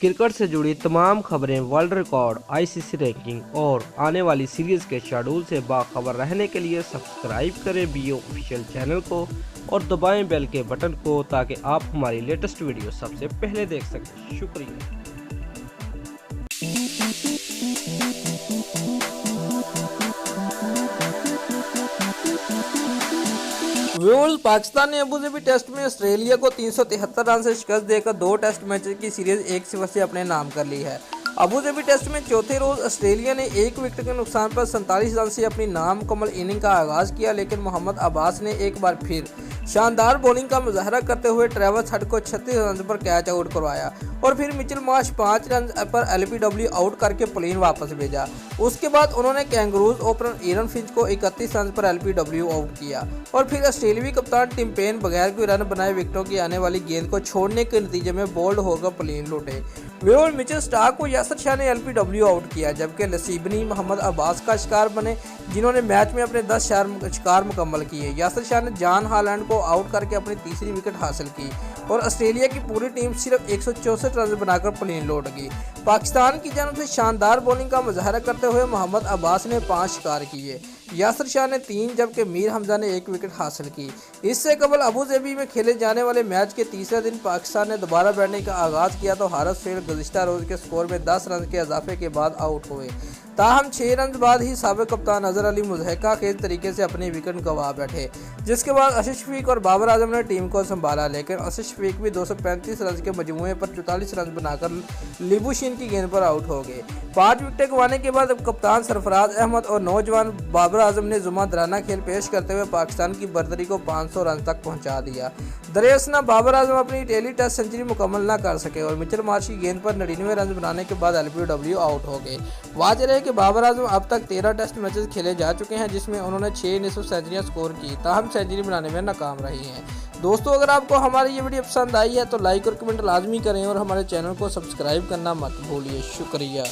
Cricket से जुड़ी तमाम खबरें, वर्ल्ड रिकॉर्ड, आईसीसी रैंकिंग और आने वाली सीरीज के शेड्यूल से बाखबर रहने के लिए सब्सक्राइब करें बीओ ऑफिशियल चैनल को और दबाएं बेल के बटन को ताकि आप हमारी लेटेस्ट वीडियो सबसे पहले देख सकें। शुक्रिया। पाकिस्तान ने अबूधाबी टेस्ट में ऑस्ट्रेलिया को 373 रन से शिकस्त देकर 2 टेस्ट मैचेस की सीरीज 1-0 से अपने नाम कर ली है। अबूधाबी टेस्ट में चौथे रोज ऑस्ट्रेलिया ने 1 विकेट के नुकसान पर 47 रन से अपनी नामुकम्मल इनिंग का आगाज किया, लेकिन मोहम्मद अब्बास ने एक बार फिर शानदार बॉलिंग का मुजाहरा करते हुए ट्रेविस हेड को 36 रन पर कैच आउट करवाया और फिर मिचेल मार्श 5 रन पर एलबीडब्ल्यू आउट करके प्लेन वापस भेजा। उसके बाद उन्होंने कैंगरूज ओपनर एरन फिंच को 31 रन पर एलबीडब्ल्यू आउट किया और फिर ऑस्ट्रेलियाई कप्तान टिम पेन बगैर कोई रन बनाए विकेटों की आने वाली गेंद को छोड़ने के नतीजे में बोल्ड होकर प्लेन लौटे। वेवर मिचेल स्टार्क को यासिर शाह ने एलबीडब्ल्यू आउट किया, जबकि लसीबनी मोहम्मद अब्बास का शिकार बने, जिन्होंने मैच में अपने 10 शिकार मुकम्मल किए। यासिर शाह ने जॉन हॉलैंड को आउट करके अपनी तीसरी विकेट हासिल की और ऑस्ट्रेलिया की पूरी टीम सिर्फ 164 रन बनाकर प्लेन लौट गई। पाकिस्तान की जानिब से शानदार बॉलिंग का मुजाहरा करते हुए मोहम्मद अब्बास ने 5 शिकार किए, यासिर शाह ने 3 जबकि मीर हमजा ने 1 विकेट हासिल की। इससे कबल अबूधाबी में खेले जाने वाले मैच के तीसरे दिन पाकिस्तान ने दोबारा बैटिंग का आगाज किया तो हारिस फेल गुज़िश्ता रोज के स्कोर में 10 रन के इजाफे के बाद आउट हुए। ताहम 6 रन बाद ही साबिक कप्तान अजहर अली मुज़हका खेज तरीके से अपनी विकेट गंवा बैठे, जिसके बाद आशीष शफीक और बाबर आजम ने टीम को संभाला, लेकिन आशीष शफीक भी 235 रन के मजमूए पर 44 रन बनाकर लिबुशिन की गेंद पर आउट हो गए। 5 विकेटें गंवाने के बाद कप्तान सरफराज अहमद और नौजवान बाबर आजम ने जुम्मादराना खेल पेश करते हुए पाकिस्तान की बर्तरी को 500 रन तक पहुंचा दिया। दरअसल बाबर आजम अपनी पहली टेस्ट सेंचुरी मुकम्मल न कर सके और मिचेल मार्श की गेंद पर 99 रन बनाने के बाद एलबीडब्ल्यू आउट हो गए। वाज़ेह है कि बाबर आजम अब तक 13 टेस्ट मैचेस खेले जा चुके हैं, जिसमें उन्होंने 6 निसफ सेंचुरियां स्कोर की, ताहम सेंचुरी बनाने में नाकाम रही हैं। दोस्तों, अगर आपको हमारी ये वीडियो पसंद आई है तो लाइक और कमेंट लाजमी करें और हमारे चैनल को सब्सक्राइब करना मत भूलिए। शुक्रिया।